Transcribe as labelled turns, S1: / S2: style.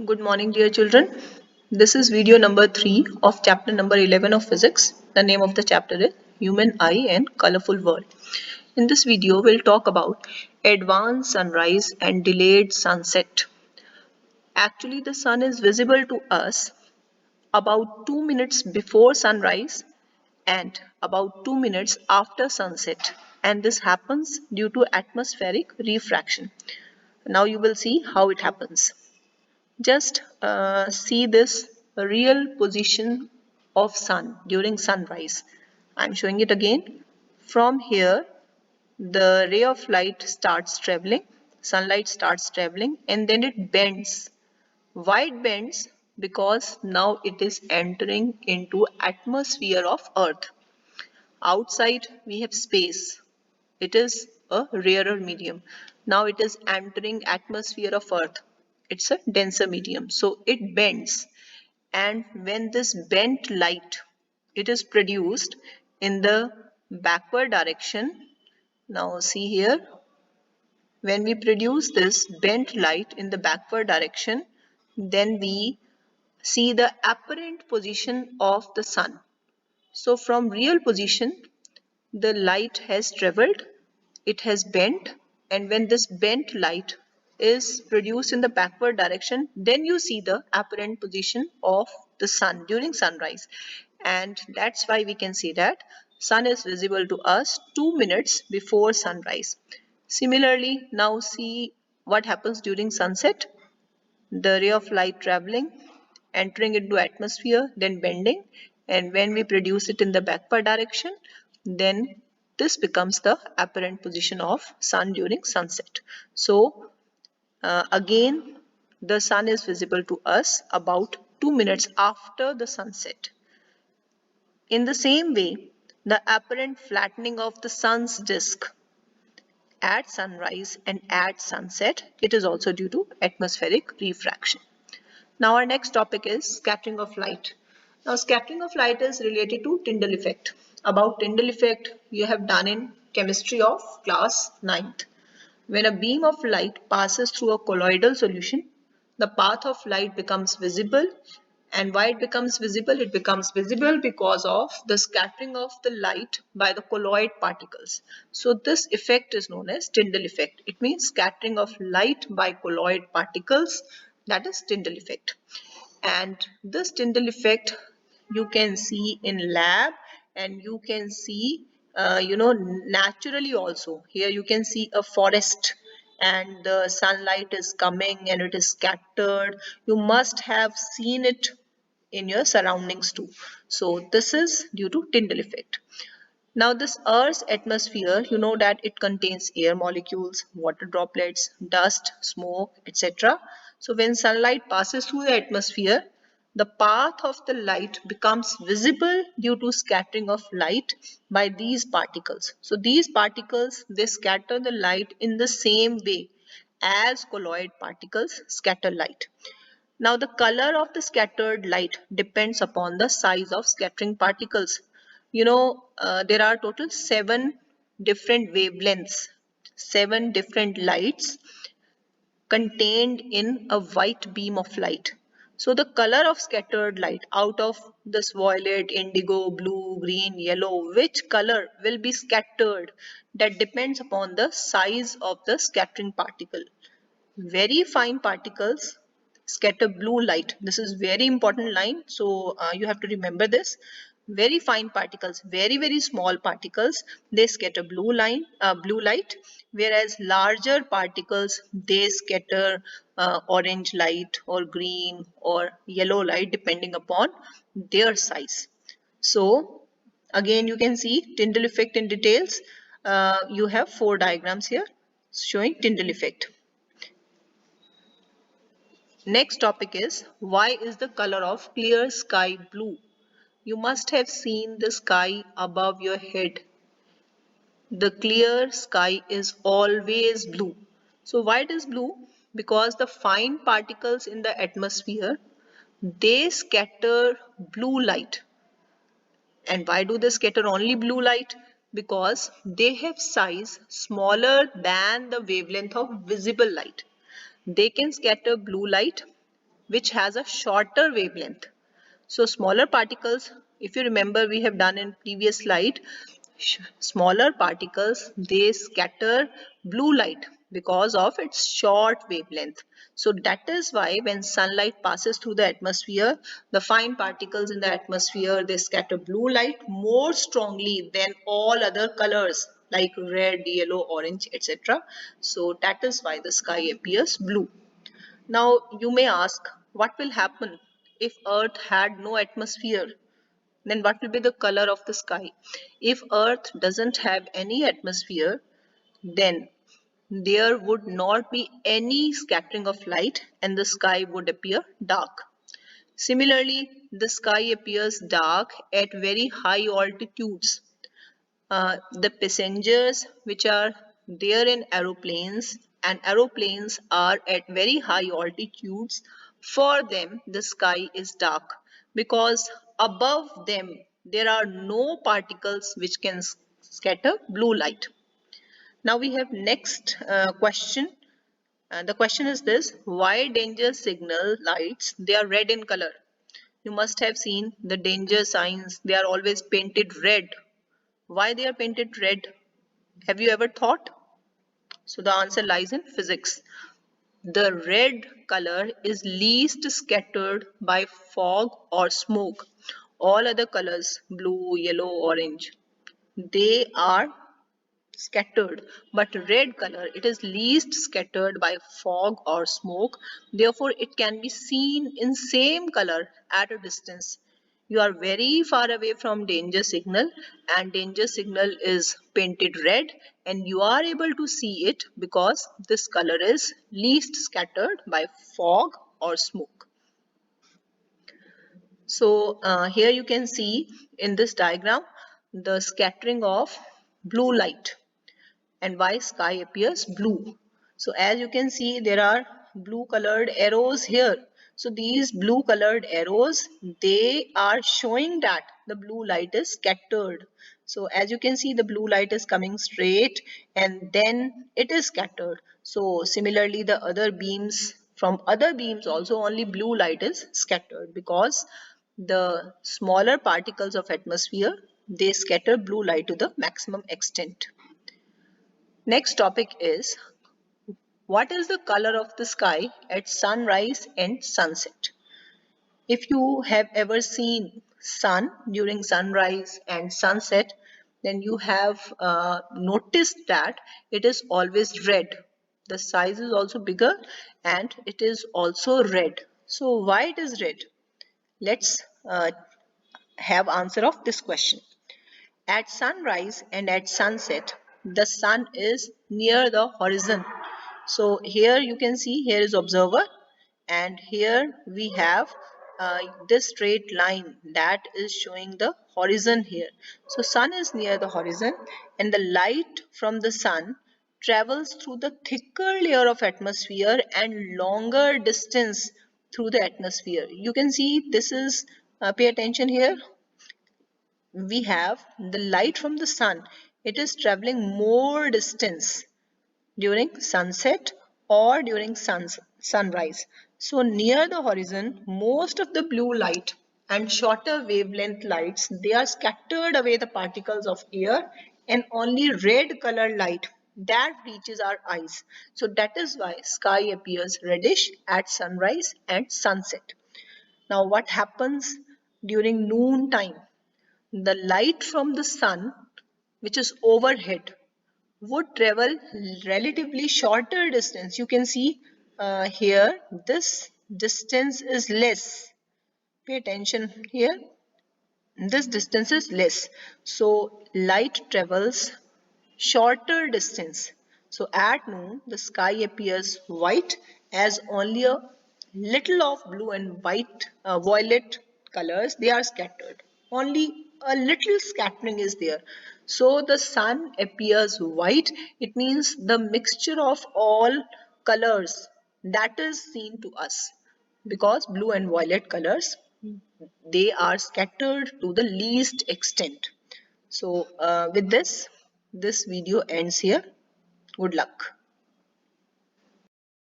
S1: Good morning, dear children. This is video number 3 of chapter number 11 of physics. The name of the chapter is Human Eye and Colorful World. In this video, we'll talk about advanced sunrise and delayed sunset. Actually, the sun is visible to us about 2 minutes before sunrise and about 2 minutes after sunset. And this happens due to atmospheric refraction. Now you will see how it happens. Just see this real position of sun during sunrise. I'm showing it again. From here, the ray of light starts traveling, sunlight starts traveling, and then it bends. Why it bends? Because now it is entering into atmosphere of Earth. Outside we have space. It is a rarer medium. Now it is entering atmosphere of Earth. It's a denser medium. So it bends. And when this bent light, it is produced in the backward direction. Now see here, when we produce this bent light in the backward direction, then we see the apparent position of the sun. So from real position, the light has traveled, it has bent, and when this bent light is produced in the backward direction, then you see the apparent position of the sun during sunrise. And that's why we can say that sun is visible to us 2 minutes before sunrise. Similarly, now see what happens during sunset. The ray of light traveling, entering into atmosphere, then bending, and when we produce it in the backward direction, then this becomes the apparent position of sun during sunset. So again, the sun is visible to us about 2 minutes after the sunset. In the same way, the apparent flattening of the sun's disk at sunrise and at sunset, it is also due to atmospheric refraction. Now our next topic is scattering of light. Now scattering of light is related to Tyndall effect. About Tyndall effect you have done in chemistry of class 9th. When a beam of light passes through a colloidal solution, the path of light becomes visible. And why it becomes visible? It becomes visible because of the scattering of the light by the colloid particles. So this effect is known as Tyndall effect. It means scattering of light by colloid particles, that is Tyndall effect. And this Tyndall effect you can see in lab, and you can see naturally also. Here you can see a forest and the sunlight is coming and it is scattered. You must have seen it in your surroundings too. So this is due to Tyndall effect. Now this Earth's atmosphere, you know that it contains air molecules, water droplets, dust, smoke, etc. So when sunlight passes through the atmosphere, the path of the light becomes visible due to scattering of light by these particles. So these particles, they scatter the light in the same way as colloid particles scatter light. Now the color of the scattered light depends upon the size of scattering particles. There are total 7 different wavelengths, 7 different lights contained in a white beam of light. So the color of scattered light out of this violet, indigo, blue, green, yellow, which color will be scattered, that depends upon the size of the scattering particle. Very fine particles scatter blue light. This is very important line, so you have to remember this. Very fine particles, very small particles, they scatter blue light, whereas larger particles, they scatter orange light or green or yellow light depending upon their size. So again you can see Tyndall effect in details. You have 4 diagrams here showing Tyndall effect. Next topic is, why is the color of clear sky blue? You must have seen the sky above your head. The clear sky is always blue. So why it is blue? Because the fine particles in the atmosphere, they scatter blue light. And why do they scatter only blue light? Because they have size smaller than the wavelength of visible light. They can scatter blue light which has a shorter wavelength. So smaller particles, if you remember, we have done in previous slide, smaller particles, they scatter blue light because of its short wavelength. So that is why when sunlight passes through the atmosphere, the fine particles in the atmosphere, they scatter blue light more strongly than all other colors like red, yellow, orange, etc. So that is why the sky appears blue. Now you may ask, what will happen if Earth had no atmosphere? Then what will be the color of the sky? If Earth doesn't have any atmosphere, then there would not be any scattering of light and the sky would appear dark. Similarly, the sky appears dark at very high altitudes. The passengers which are there in aeroplanes, and aeroplanes are at very high altitudes, for them the sky is dark because above them there are no particles which can scatter blue light. Now we have next question. The question is this: why danger signal lights, they are red in color? You must have seen the danger signs, they are always painted red. Why they are painted red? Have you ever thought? So the answer lies in physics. The red color is least scattered by fog or smoke. All other colors, blue, yellow, orange, they are scattered, but red color, it is least scattered by fog or smoke. Therefore it can be seen in same color at a distance. You are very far away from danger signal and danger signal is painted red, and you are able to see it because this color is least scattered by fog or smoke. So here you can see in this diagram the scattering of blue light and why sky appears blue. So as you can see, there are blue colored arrows here. So these blue colored arrows, they are showing that the blue light is scattered. So as you can see, the blue light is coming straight and then it is scattered. So similarly, the other beams, from other beams also only blue light is scattered because the smaller particles of atmosphere, they scatter blue light to the maximum extent. Next topic is, what is the color of the sky at sunrise and sunset? If you have ever seen sun during sunrise and sunset, then you have noticed that it is always red. The size is also bigger and it is also red. So why it is red? Let's have answer of this question. At sunrise and at sunset, the sun is near the horizon. So here you can see, here is observer and here we have this straight line that is showing the horizon here. So sun is near the horizon and the light from the sun travels through the thicker layer of atmosphere and longer distance through the atmosphere. You can see this is, pay attention here, we have the light from the sun, it is traveling more distance during sunset or during sunrise. So near the horizon, most of the blue light and shorter wavelength lights, they are scattered away the particles of air, and only red colored light that reaches our eyes. So that is why sky appears reddish at sunrise and sunset. Now what happens during noon time? The light from the sun, which is overhead, would travel relatively shorter distance. You can see here this distance is less. Pay attention here. This distance is less. So light travels shorter distance. So at noon, the sky appears white as only a little of blue and white, violet colors, they are scattered. Only a little scattering is there. So the sun appears white. It means the mixture of all colors that is seen to us, because blue and violet colors, they are scattered to the least extent. So with this video ends here. Good luck.